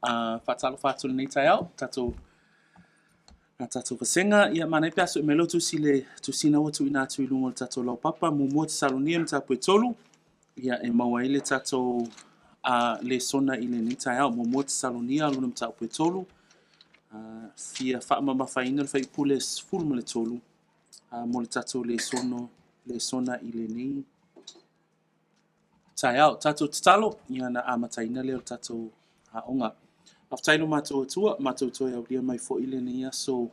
Whatalo whatalo nei tai au, tatou wasenga, ia mana ipe aso melo tu sina watu ina atu ilungo le tatou lau papa, mumua te salonia mta pue tolu, ia maua ile tatou Lesona ile nei tai au, mumua te salonia aluna mta pue tolu, fia whaamama whaina le whaipule fulma le tolu, mo le tatou Lesona ile nei tai au, tatou tatalo, ia na amataina leo tatou onga. Aftaino mātou atua, mātou toi au lia mai fo ile ni so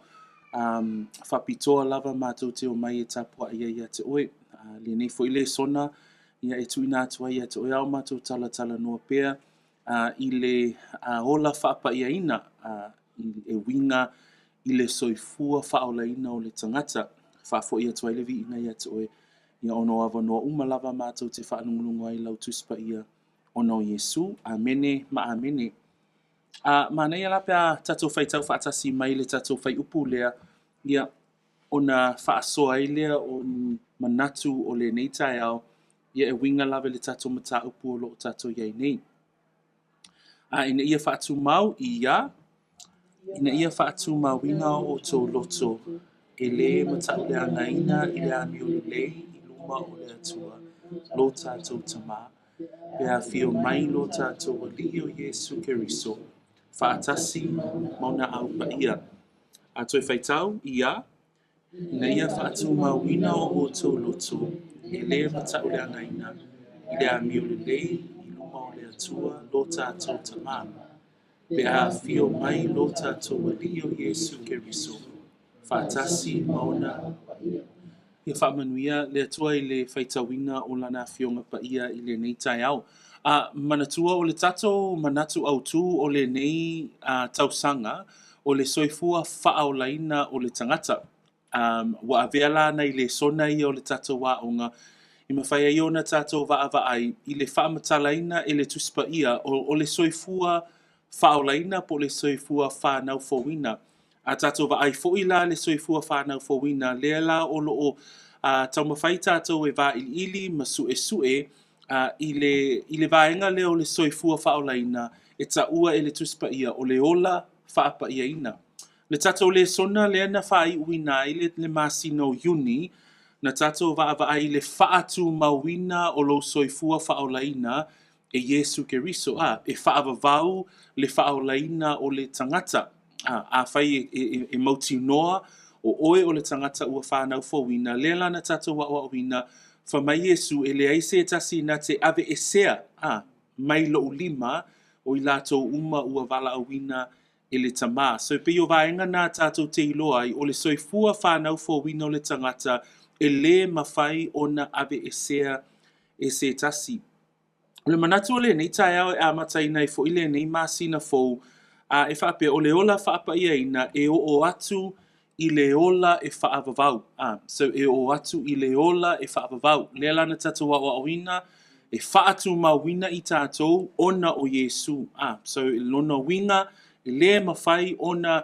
whapitoa lava mātou te o mai e tapua ia te oe. Le nei fo ile sona, ia e tuina atua ia te oe au mātou tala noa pēr. Ile hola whaapa ia ina, e winga ile soifua faaolaina o le tangata. Whaafo ia tua ile vi ina ia te oe. Ia ono ava noa umalava mātou te whaanungulungu ai lau tuspa ia ono Yesu. Amene, ma amene. Mana ia la pea tatou whaitau whaatasi mai le tatou whai upu lea, ia ona whaasoa ai lea o manatu o le nei tai au, ia e winga lawe le tatou mata upu o lo tatou iai nei. Ina ia whaatu mau ia, ina ia whaatu mau ina o tō loto, e le mata o le angaina, i le ami o le lei, i luma o le atua, lo tatou tama, pea fio mai lo tatou ali o Yesu Keriso. Whaatasi mauna au pa ia. A toi whaitau, ia. Ina ia whaatu mawina o tō loto. E le mata o le angaina. I le ami o le lei, i luma o le atua, lo tātou tamā. Pe a fio mai lo tātou ali o Yesu Keriso. Whaatasi mauna ia whaamanuia le atua i le whaitawina o lana fionga pa ia i le nei tai au. Manatua o le tatou manatu autu o le nei tausanga o le soifua faaolaina o le tangata. Wa avela na i le sona i o le tatou waonga. I mawhai ai ona tatou wa ai i le whaamatalaina e le tuspa ia o le soifua faaolaina po le soifua whanau fowina. A tatou wa ai foila le soifua whanau fowina. Lea la o loo tau mawhai tatou e wa ili masu e sue i le vaenga leo le soifua whaolaina e taua e le tuspa ia o le ola whaapa ia ina. Le tatou le sona le ana whai uina i le masino yuni na tatou va i le whaatu mawina o lo soifua whaolaina e Yesu Keriso. E whaavavau le whaolaina o le tangata. A whai e mauti noa o oe o le tangata ua whanau fowina. Le lana tatou wa uina fa mai Yesu e le aise tasi na te ave esea mai lo ulima o i lato uma ua vala awina e le tama. So pe yo vaenga na tatou te iloa i o le soifua whanau fo wina o le tangata e le mawhai o na ave esea e se tasi. O le manatu o le nei tai au e amataina i fo ile nei masina fo e whape o le ola whaapa ia ina e o atu i le ola e whaavavau. So e o atu i le ola e whaavavau. Lea lana tatou wa oina e whaatu mawina i tātou ona o Yesu. So e lona winga e le mawhai ona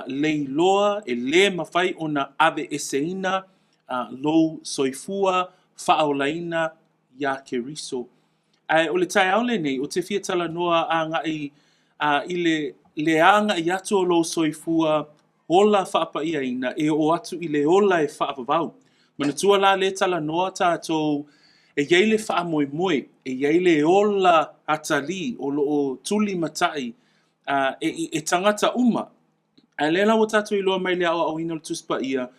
leiloa, e le mawhai ona ave eseina lo soifua whaolaina ia Keriso. O le tai au le nei, o te fia tala noa i le anga i atu o lo soifua ola whaapa ia ina e o atu i le ola e whaapavau. Mana tua la le tala noa tātou e yeile wha moe moe, e yeile ola atali o tuli matai e tangata uma. A lela o tātou i loa mai le au ina le tuspa ia,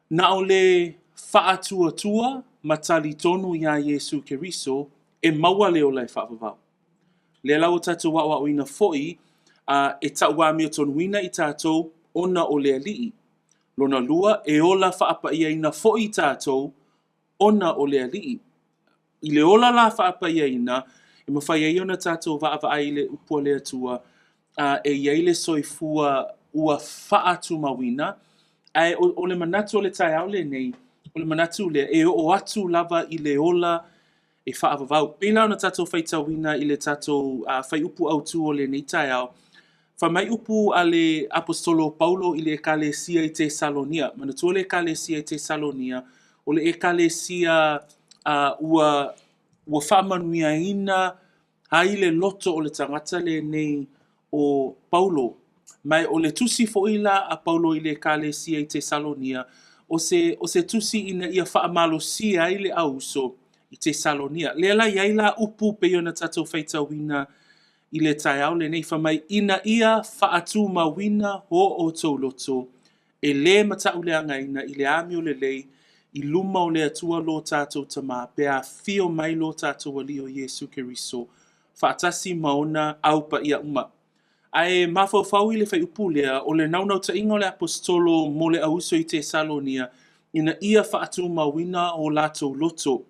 na o le whaatua tua matali tonu ia Yesu Keriso e maua le ola e whaapavau. Lela o tātou wa ina foi e taua mea tonuina i tātou ona o le alii. Lona lua e ola whaapa ia ina fo'i tātou ona o le alii. I le ola la whaapa ia ina, e mawhai ai ona tātou wa ai le upua le atua, e iei le soifua ua whaatu mawina, o le manatu o le tai au le nei, o le manatu le e o atu lava i le ola e whaavavau. Pila ona tātou whaitawina i le tātou whai upu au tu o le nei tai au, mai upu a le apostolo Paulo i le ekalesia i Tesalonia. Manatua le ekalesia i Tesalonia, o le ekalesia ua whamanuia ina hai le loto o le tangata le nei o Paulo. Mai o le tusi foʻi la a Paulo I le ekalesia I Tesalonia, o se tusi ina ia faamalosia ai le auso I Tesalonia. Le ala iai la upu pe ona tatou faitauina I le taiao lenei famai ina ia faatu mawina ho o tou loto e le matauleagaina I le ami o lelei I luma o le atua lo tatou tamā pe a fio mai lo tatou alii o Iesu Keriso faatasi maona aupa ia uma. Ae mafaufau I le faiupu lea o le naunautāʻiga o le apostolo mo le auso I Tesalonia ina ia faatu mawina o latou loto.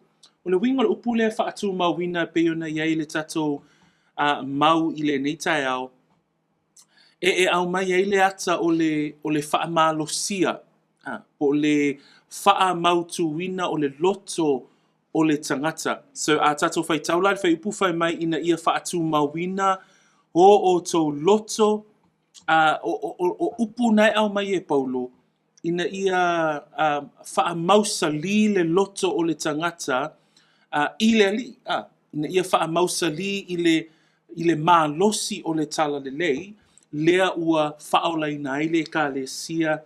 O le winga o le upu lea faatu mawina pe ona iai le tatou mau I le nei taiao e au mai ai le ata o le faamalosia o le faamautuina o le loto o le tagata. So a tatou faitau la le faiupu fai mai ina ia faatu mawina o tou loto o upu nai au mai e Paulo ina ia faamausali le loto o le tagata I le alii ina ia faamausali I le malosi o le tala lelei lea ua faaolaina ai le ekalesia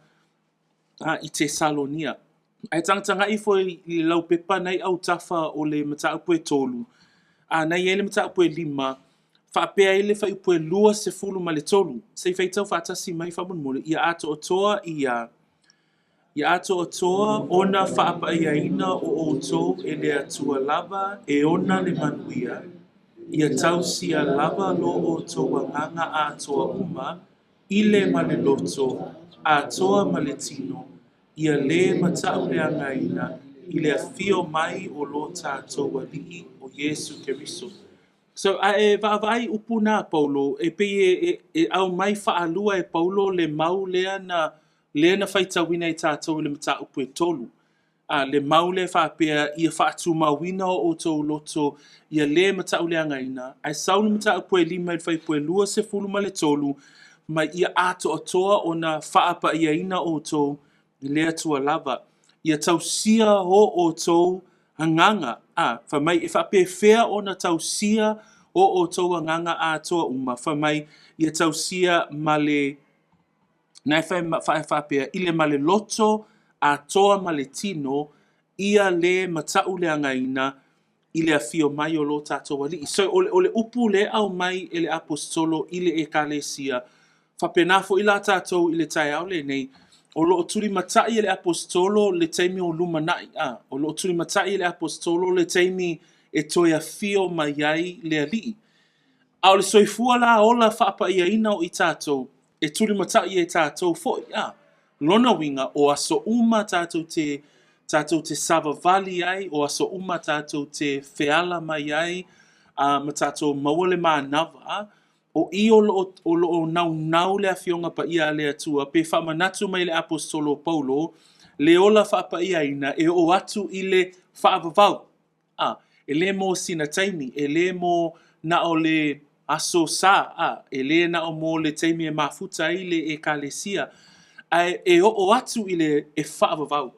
I Tesalonia. Ai tagatagai foi I le laupepa nai au tafa o le mataupu e tolu. Nai ai le mataupu e 5 faapea ai le faiupu e 2 ma le tolu. Sei faitau faatasi mai faamonimoli ia atoatoa Ia atoatoa ona faapaiaina o outou e le atua lava e ona le manuia ia tausia lava lo outou agaga atoa uma I le maleloto atoa ma le tino ia lē matauleagaina I le afio mai o lo tatou alii o Iesu Keriso. So e vaavaai upu na Paulo e pei e au mai faalua e Paulo le mau lea na faitauina I tatou le mataupu e tolu. Le mau le faapea ia faatumauina o outou loto ia lē matauleagaina ae saule mataupu e 5 I le faipu e 2 ma le tolu mai ia atoatoa ona faapaiaina outou I le atua lava ia tausia o outou agaga famai e faapefea ona tausia o outou agaga atoa uma famai ia tausia ma le nai faapea I le maleloto atoa ma le tino ia lē matauleagaina I le afio mai o lo tatou alii. So o le upu le au mai e le apostolo I le ekalesia faapena foʻi la tatou I le taiao lenei o loo tuli mataʻi e le apostolo le taimi o lumanaʻi o loo tuli mataʻi e le apostolo le taimi e toe afio mai ai le alii. A o le soifua la ola faapaiaina o I tatou e tuli mataʻi e tatou foʻi lona winga o aso uma tatou te savavali ai o aso uma tatou te feala mai ai ma tatou maua le manava o I o loo naunau le afioga paia le atua pe faamanatu mai le apostolo Paulo le ola faapaiaina e o atu I le faavavau e lē mo sina taimi e lē mo na o le aso sa e lē na o mo le taimi e mafuta ai le ekalesia e o atu I le e faavavau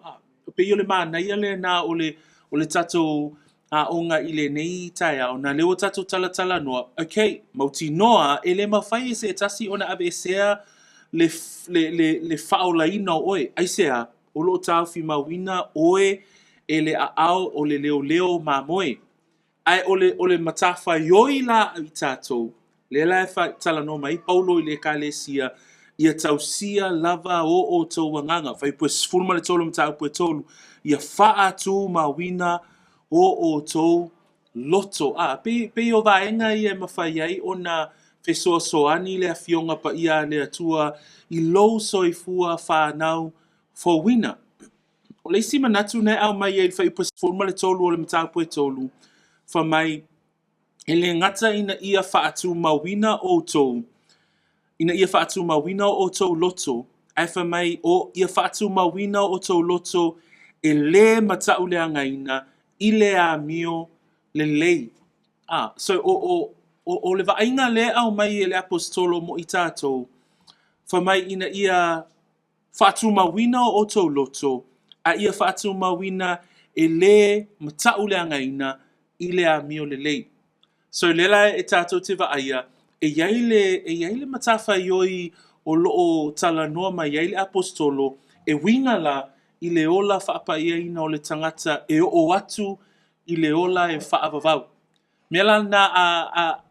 pe yo le manaia le na o le tatou onga I le nei taiao na leo tatou talatala noa okay mautinoa e le mawhai se tasi ona abesea le faaolaina o oe aisea o loo tauwhi mawina oe e le aao o le leo mamoe ai o le matawhai oi la I tatou le la e talanoa mai Paulo I le ekalesia ia tausia lava o outou agaga faipue 10 ma le tolu mataupu e tolu ia faatu mawina o outou loto pe o vaenga ia mawhai ai ona fesoasoani le afioga paia le atua I lou soifua whanau fowina. O le isi manatu nei au mai e whaipue 10 ma le tolu o le mataupu e tolu whamai e le ngata ina ia faatu mawina outou ina ia faatu mawina o outou loto ai whamai o ia faatu mawina o outou loto e le matauleagaina I le amio le lei. So o le vainga le au mai e le apostolo mo I tatou whamai ina ia faatu mawina o outou loto a ia faatu mawina e le matauleagaina I le amio le lei. So lela e tatou te vaia e yaile matafa ioi o loo talanoa mai yaile apostolo e winga la i le ola whaapaiaina o le tangata e o atu i le ola e whaavavau. Mela na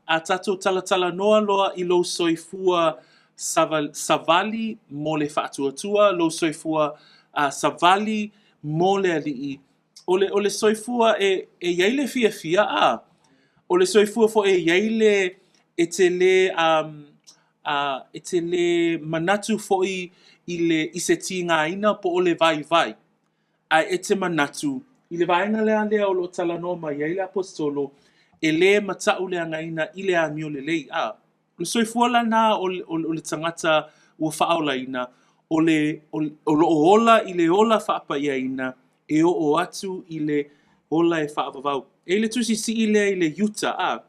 a tatou talanoa loa i lo soifua savali mo le whaatuatua, lo soifua savali mo le alii. O le soifua e yaile fia a. O le soifua fo e yaile e te le manatu fo i se tinga ina po o le vai. A e te manatu. I le vaenga lea o lo talanoa mai yaile apostolo e le matau le angaina i le amio le lei a. O le soifua la na o le tangata ua faaolaina o lo ola i le ola faapaiaina e o atu i le ola e faavavau. E le tusi si i le yuta a.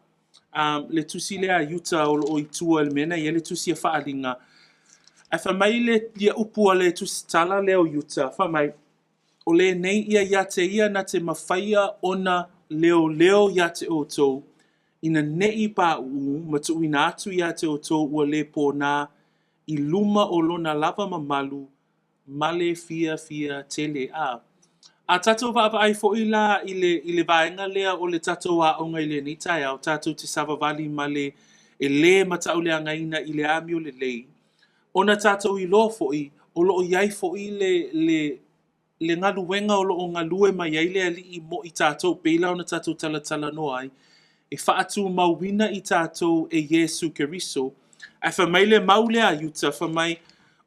Le tusi le a yuta o lo itua le mena i le tusi a faalinga. A whamai le ia upua le tusi tala le o yuta. Whamai o le nei ia te ia na te mawhaia ona leo ia te otou. Ina nei pa matu ina atu ia te otou ua le pōna i luma o lona lava mamalu male fia tele a. A tatou va ai fo ila i le vaenga lea o le tatou a onga i le nitai au tatou te savavali male e le matau le angaina i le amio le lei. Ona tatou i lo fo i o lo iai fo i le ngaluenga o lo ngalue mai aile ali i mo i tatou peila ona tatou tala no ai. E whaatu mauwina i tatou e Yesu Keriso. A whamaile maule a yuta whamai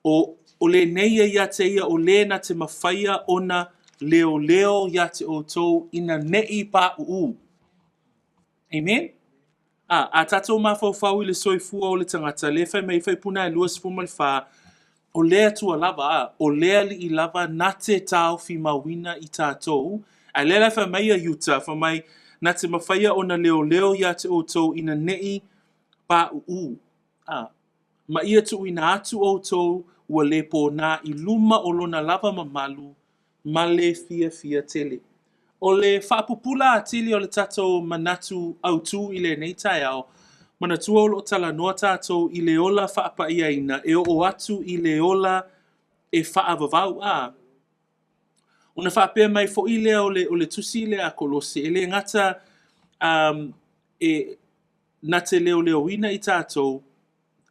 o le neia ia te ia o le na te mawhaia ona leo ia te outou ina nei pa uu. Amen? A tatou mawhau i le soifua o le tangata le whamai puna e luas fuma le wha o lea tua lava o lea li i lava na te tau fi mawina i tatou. A le whamai a yuta whamai na te mawhaia ona leo ia te outou ina nei pa uu. Ma ia tu ina atu outou ua le pōna i luma o lona lava mamalu ma le fia tele. O le whaapupula a tili o le tatou manatu autu i le nei tai au, manatua o lo tala noa tatou i le ola whaapaiaina e o atu i le ola e whaavavau a. Ona whaapea mai fo i lea o le tusi le a kolose, e le ngata na te leo ina i tatou,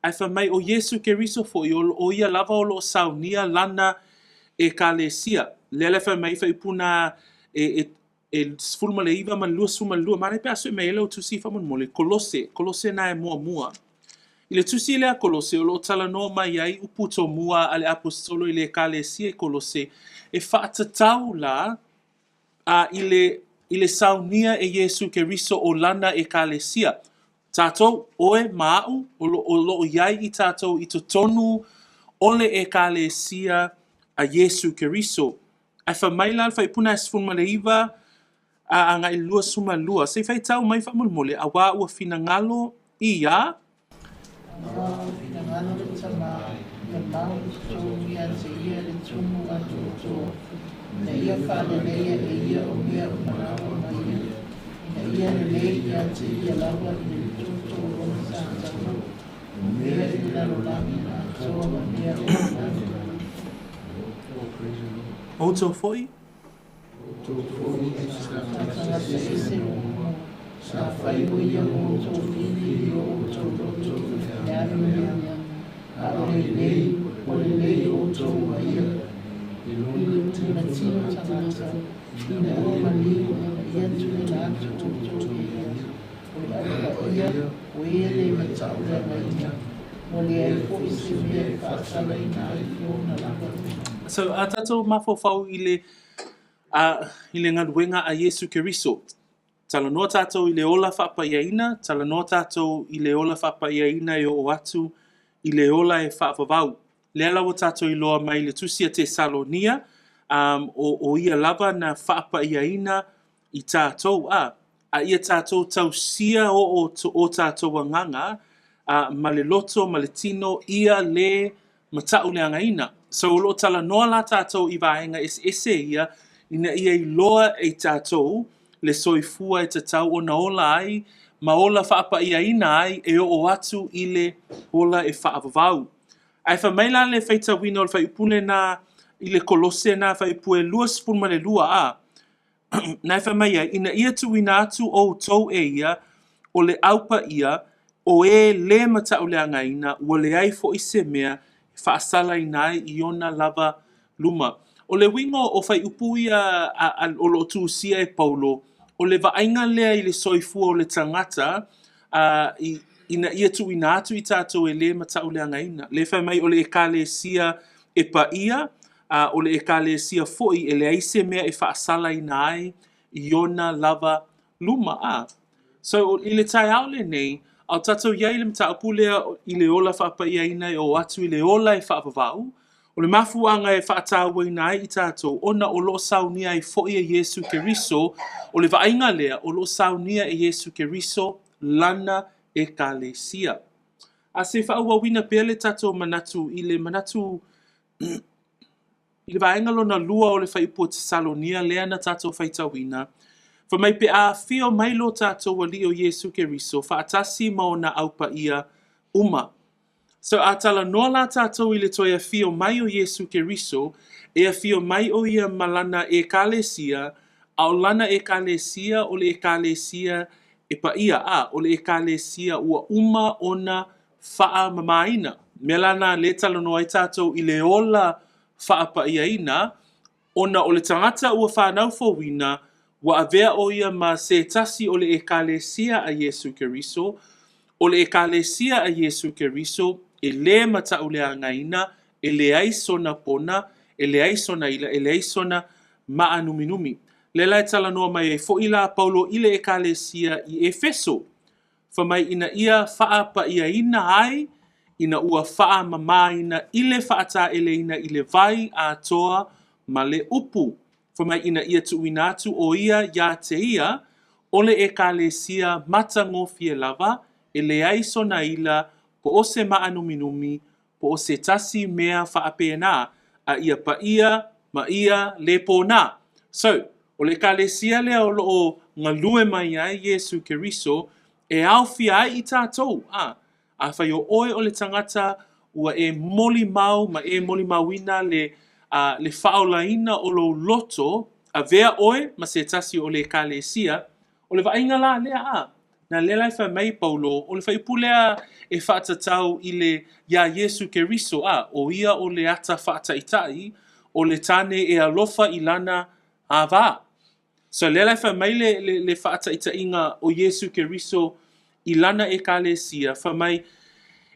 ai whamai o Yesu Keriso fo i o ia lava o lo saunia lana e kalesia. Lele whamai whaipuna fulma le iwa man lua suma lua, mare pe aso e mele o tusi whaman mole, kolose na e mua. I le tusi le a kolose o lo tala no mai ai uputo mua ale apostolo i le kalesia i kolose, e faatatau la i le saunia e Yesu Keriso o lana e kalesia. Tātou oe maau o lo iai i tātou i to tonu ole e kalesia a Yesu Keriso. Ai whamaila whai puna esfuma le iwa a ngai lua suma lua. Se whai tau mai whamulmole a wā ua fina ngalo i a? Wā fina ngalo le tama le mau tō ia te ia le tumu atu tō. Na ia whāne leia e ia o mea o manawa mai ia. Na ia le leia te ia lawa i le tō o na sātama. O mea i le lalo lami na tō o mea o lami. O tō foi? Tō foi e tanga te ese o sa whai o ia o tō whini o tō roto e anu mea. A o le lei o tō wa ia. I le tūna tino tangata. Ina o mani ia tūna atu o tō ia. O le awa ia o ia le matau le maina. O le ai po i se mea e whaatala i nā i fiona laka. So, a tatou mawhawhau i le ngaluenga a Yesu Keriso. Tala noa tatou i le ola whaapaiaina, tala noa tatou i le ola whaapaiaina e o atu i le ola e whaapavau. Le alawa tatou i loa mai le tusia te Salonia, o ia lava na whaapaiaina i tatou a ia tatou tausia o tatou anganga, ma le loto, ma le tino, ia le matau le angaina. So lo tala noa la tātou i vaenga ese ia, ina ia i loa e tātou le soifua e tatau o na ola ai ma ola whaapaiaina ai e o atu i le ola e whaavavau. Ai whamaila le whaitawina o le whaipune na i le kolose na whaipue luas pulma le lua a. Nai whamaia, ina ia tu ina atu o tau e ia, o le aupa ia, o e le matau le angaina, ua le ai fo i se mea, whaasala ina i ona lava luma. O le wingo o whai upu ia o lo tu sia e Paulo, o le vainga lea i le soifua o le tangata, ina ia tu ina atu i tātou e le matau le angaina. Le whamai o le ekale sia e pa ia, o le ekale sia foi, e le aise mea e whaasala ina ai, i ona lava luma a. So, i le tai au le nei, au tātou iai le mataupu lea i le ola whaapai aina o atu i le ola e whaapavau, o le mafuanga e whaatawa ina ai i tātou, ona o lo saunia e foi e Yesu Keriso, o le vainga lea o lo saunia e Yesu Keriso, lana e kalesia. A se whaawawina pele tātou manatu, i le manatu, i le vainga lona lua o le whaipua te Salonia, lea na tātou whaitawina, fa mai pe a fio mai lo tātou wali o Yesu Keriso, whaatasi maona aupa ia uma. So a tala noa la tātou i le toia fio mai o Yesu Keriso, e a fio mai o ia malana e kalesia, au lana e kalesia o le e kalesia e pa ia o le e kalesia ua uma ona faa mamaina. Melana le tala noa i tātou i le ola faa pa ia ina, ona o le tangata ua whanau fowina, wa avea o ia ma se tasi o le ekalesia a Yesu Keriso, o le ekalesia a Yesu Keriso, e le mata o le angaina, e le aisona pona, e le aisona ila, e le aisona maanuminumi. Le lai tala noa mai e fo ila Paulo i le ekalesia i Efeso, fa mai ina ia faa pa ia ina ai, ina ua faa mamaina i le faata ele ina i le vai a toa ma le upu. Fa mai ina ia tu inatu o ia ya te ia, ole e kalesia matangofi e lava, e le aiso na ila, po o se maanuminumi, po o se tasi mea whaapena, a ia pa ia, ma ia le pona. So, ole kalesia lea o loo ngalue mai ai Yesu Keriso, e au fia ai i tātou, a whai o oe o le tangata, ua e moli mau, ma e moli mauina le faaolaina o lo loto, a vea oe, ma se tasi o le kalesia, o le vainga la lea a. Na le lai whai mai Paulo, o le whai pulea e faatatau i le ia Yesu Keriso a, o ia o le ata faataitai, o le tane e alofa i lana a va. So le lai whai mai le faataitainga o Yesu Keriso i lana e kalesia, whai mai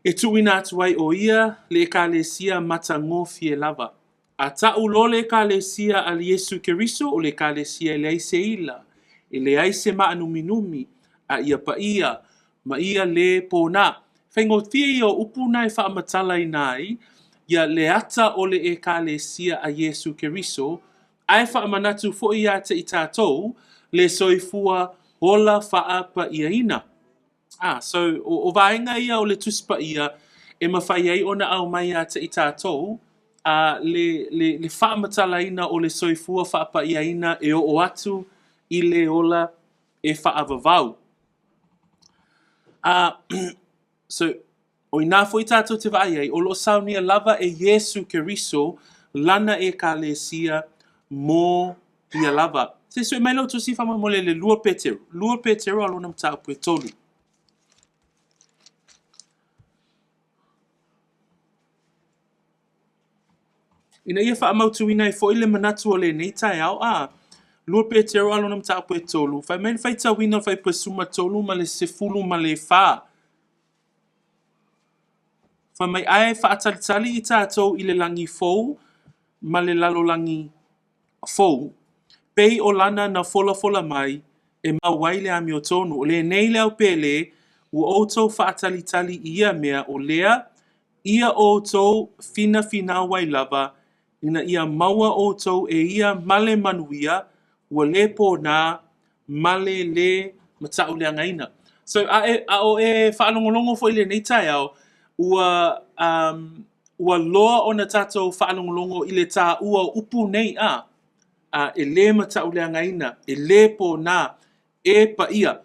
e tuina atu ai o ia le ekalesia matangofi e lava. A tau lo le ekalesia al Yesu Keriso o le ekalesia le aise ila, e le aise maanuminumi, a ia pa ia, ma ia le pona. Whaingotia i o upuna e whaamatala i nai, ia le ata o le ekalesia a Yesu Keriso, ai whaamanatu fo ia te i tātou, le soifua hola whaapa ia ina. So o vaenga ia o le tuspa ia e mawhai ai ona au mai ata i tātou le whaamatalaina o le soifua whaapa ia ina e o atu i le ola e whaavavau. So o ina fo i tātou te vai ai o lo saunia lava e Yesu Keriso lana e kalesia mo ia lava. Se so e mai lau tosi whama mole le lua petero. Lua petero alona mataupu e tolu. Ina ia whaamautuina e fo ile manatu o le nei tai au lua petero alona mataupu e tolu. Whai mai whai tawina whai pasuma tolu ma le sefulu ma le wha. Whai mai ae whaatalitali i tātou i le langi fou ma le lalolangi fou. Pei o lana na fola mai e mawai le ami o tonu. O le nei leo pele u outou whaatalitali i ia mea o lea ia outou fina wai lava ina ia maua outou e ia male manuia ua le pōnā male le matau le angaina. So a o e whaalongolongo fo ile nei tai au ua loa o na tātou whaalongolongo ile tā ua upu nei e le matau le angaina, e le pōnā, e pa ia.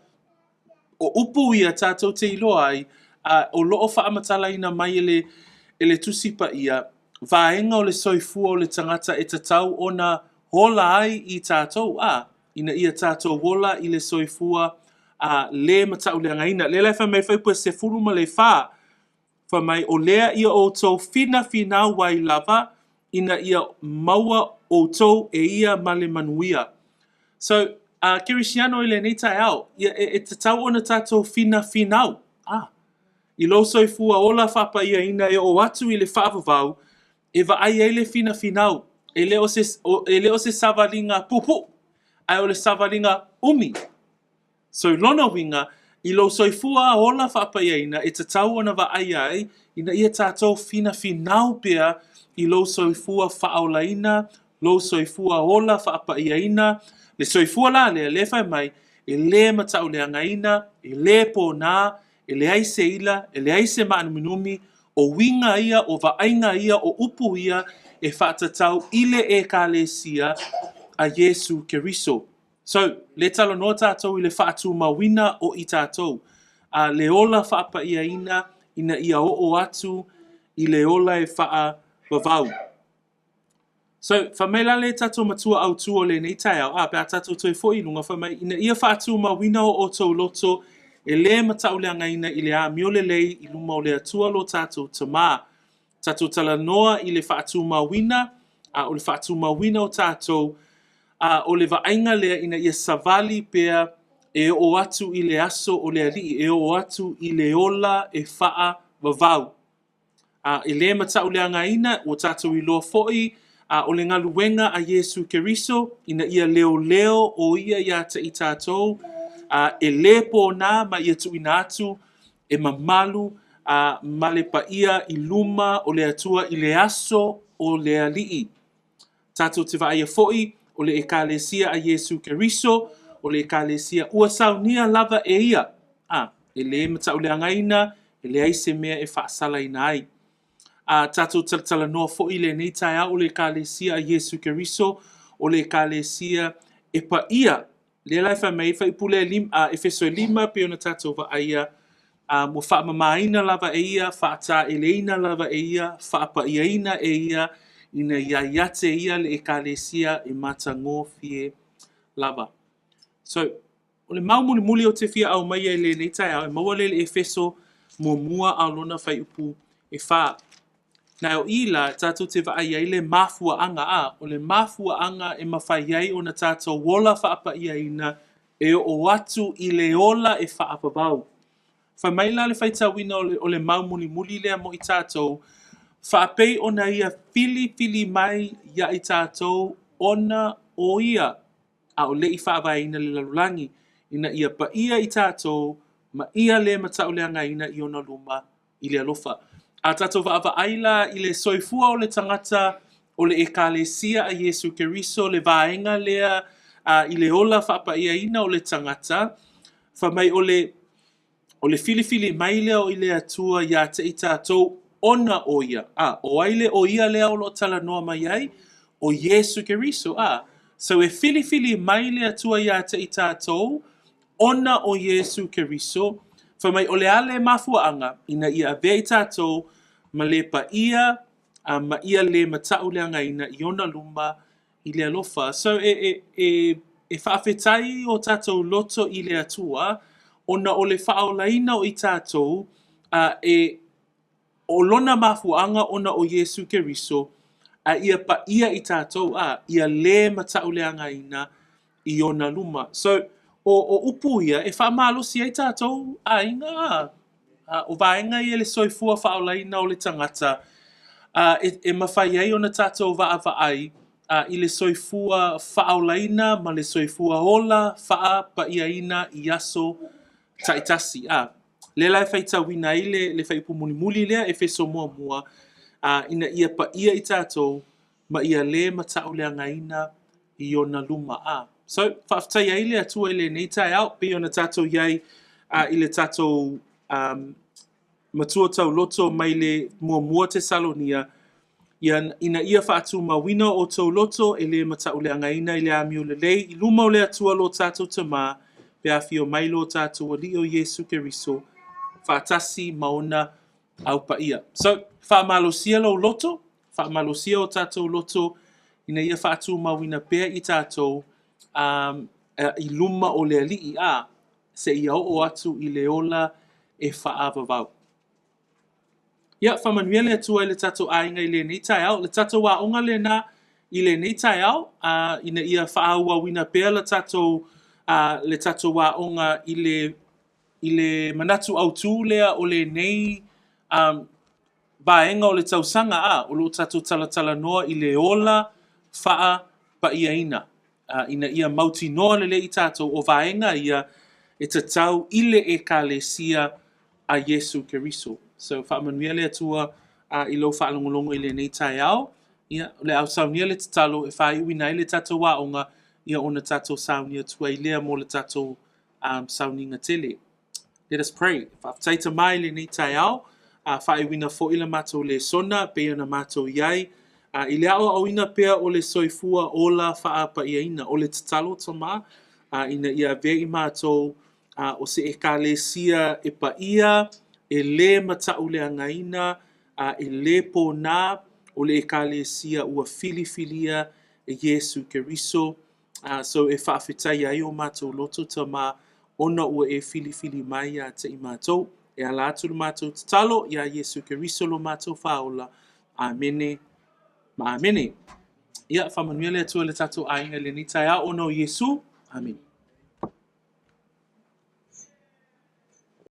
o upu ia tātou te iloa ai, o loo whaamatalaina mai ele tusi pa ia, vaenga o le soifua o le tangata e tatau ona hola ai I tātou, ina ia tātou wola I le soifua, le matau le angaina. Le lai whamai whaipua se furu ma le wha, whamai o lea ia o tau fina wai lava, ina ia maua o tau e ia ma le manuia. So, Kirisiano I le nei tai au, ia e tatau ona tātou finau. I lo soifua ola whapa ia ina e o atu I le whaavavau, e va ai ele finau. E leo se savalinga pupu, ai o le savalinga umi. So lona winga, I lo soifua ola whapa ia ina, e tatau ona va ai, ina ia tātou finau pia, I lo soifua faaolaina, lo soifua ola whapa ia ina, le soifua la le whai mai, e le matau le angaina, e le pōnā, e le aise ila, e le aise maanuminumi, o winga ia, o vaainga ia, o upu ia, e whaatatau ile e kālesia a Yesu Keriso. So, le talo no tātou I le whaatu mawina o I tātou. Le ola whaapa ia ina ia o atu, I le ola e whaa wavau. So, whamela le tātou matua au tua le nei tai au, pēr tātou toi fōi lunga whamai, ina ia whaatu mawina o tau loto, e le matau le angaina I le a miole lei I luma o le atua lo tātou tamā. Tātou tala noa I le whaatu mawina, o le whaatu mawina o tātou, o le vaenga lea ina ia savali pea e o atu I le aso o le alii, e o atu I le ola e whaa wavau. E le matau le angaina o tātou I loa foi, o le ngaluenga a Yesu Keriso, ina ia leo o ia ia te I tātou, e le pōnā ma ia tu ina atu, e mamalu, ma le paia I luma o le atua I le aso o le alii. Tātou te vaia foi, o le ekalesia a Yesu Keriso, o le ekalesia ua saunia lava e ia. E le matau le angaina, e le aise mea e whaasala ina ai. Tātou tala noa foi le nei tai au o le ekalesia a Yesu Keriso, o le ekalesia e pa ia. Le lai whamei, whaipule Efeso 5, pe ona tātou va aia, mo whaamamaina lava e ia, whaata eleina lava e ia, whaapa iaina e ia, ina ia iate ia le ekalesia e mata ngōwhie lava. So, o le mau muli o te whia au mai e le nei tai au, e maua le Efeso mua au lona whai upu e wha. Na o ila, tātou te wa ai le mafua anga o le mafua anga e mawhai ai o na tātou wola whaapa iaina e o atu I le ola e whaapabau. Whamaila le whaitawina o le mau muli lea mo I tātou, whaapei ona ia fili mai ia I tātou ona o ia a o le I whaawaina le lalulangi ina ia pa ia I tātou ma ia le matau le angaina I ona luma I le alofa. A tātou whaawaila I le soifua o le tangata o le ekalesia a Yesu Keriso le vaenga lea I le ola whaapa ia ina o le tangata whamai o le fili mai lea o I le atua ia te I tātou ona o ia. O aile o ia lea o lo tala noa mai ai, o Yesu Keriso. So e fili mai lea tua ia te I tātou, ona o Yesu Keriso, whamai o le ale mafuaanga, ina ia avea I tātou, ma le pa ia, ma ia le matau le angaina, I ona luma, I le alofa. So e whaafetai o tātou loto I le atua, ona o le faaolaina o I tātou, o lona mafuanga ona o Yesu Keriso, ia pa ia I tātou, ia le matau le angaina I ona luma. So, o upu ia, e whaamalosi ai tātou, inga, o vaenga I le soifua faaolaina o le tangata, e mawhai ai ona tātou vaai, I le soifua faaolaina, ma le soifua hola, faa pa iaina I aso taitasi, Le lai whaitawina I le whaipu muli lea Efeso mua, ina ia pa ia I tātou, ma ia le matau le angaina I ona luma. So, whaafatai ai le atua I le nei tai au, pe ona tātou iai I le tātou matua tau loto mai le mua te Salonia, ina ia whaatu mawina o tau loto e le matau le angaina I le amio le lei, I luma o le atua lo tātou tamā, pe a fio mailo tātou li o Yesu Keriso, whaatasi maona au pa ia. So, whaamalosia lo loto, whaamalosia o tātou loto, ina ia whaatu mawina pea i tātou, i luma o le alii a, se ia o atu i le ola e whaavavau. Ia, whamanuia le atua i le tātou ainga i le nei tai au, le tātou wa onga le na i le nei tai au, ina ia whaau wina pea le tātou wa onga i le manatu au tū lea o le nei baenga o le tausanga o lo tātou talatala noa i le ola whaa pa iaina. Ina ia mauti noa le i tātou o vaenga ia e tatau ile e kalesia a Yesu Keriso. So whaamanuia le atua i lo whaalongolongo i le nei tai au. Ia, le au saunia le tatalo e whai uina i le tātou wa onga ia ona tātou saunia tua i lea mo le tātou sauninga tele. Let us pray. Whaaftaita mai le nei tai au. Whai uina fo ila mātou Lesona, pe ana mātou iai. I le au au ina pea o le soifua ola wha pa iaina o le tatalo tama. Ina ia vei mātou o se e kalesia e pa ia, e le matau le angaina, e le pōnā, o le e kalesia ua filifilia e Yesu Keriso. So e whaafetai ai o mātou loto tama, ona ua e filifili mai a te i mātou. E ala atu le mātou tatalo, ia Yesu Keriso lo mātou whaola. Amene. Ma amene. Ia, whamanuia le atua le tātou ainga le ni tai a ono Yesu. Amen.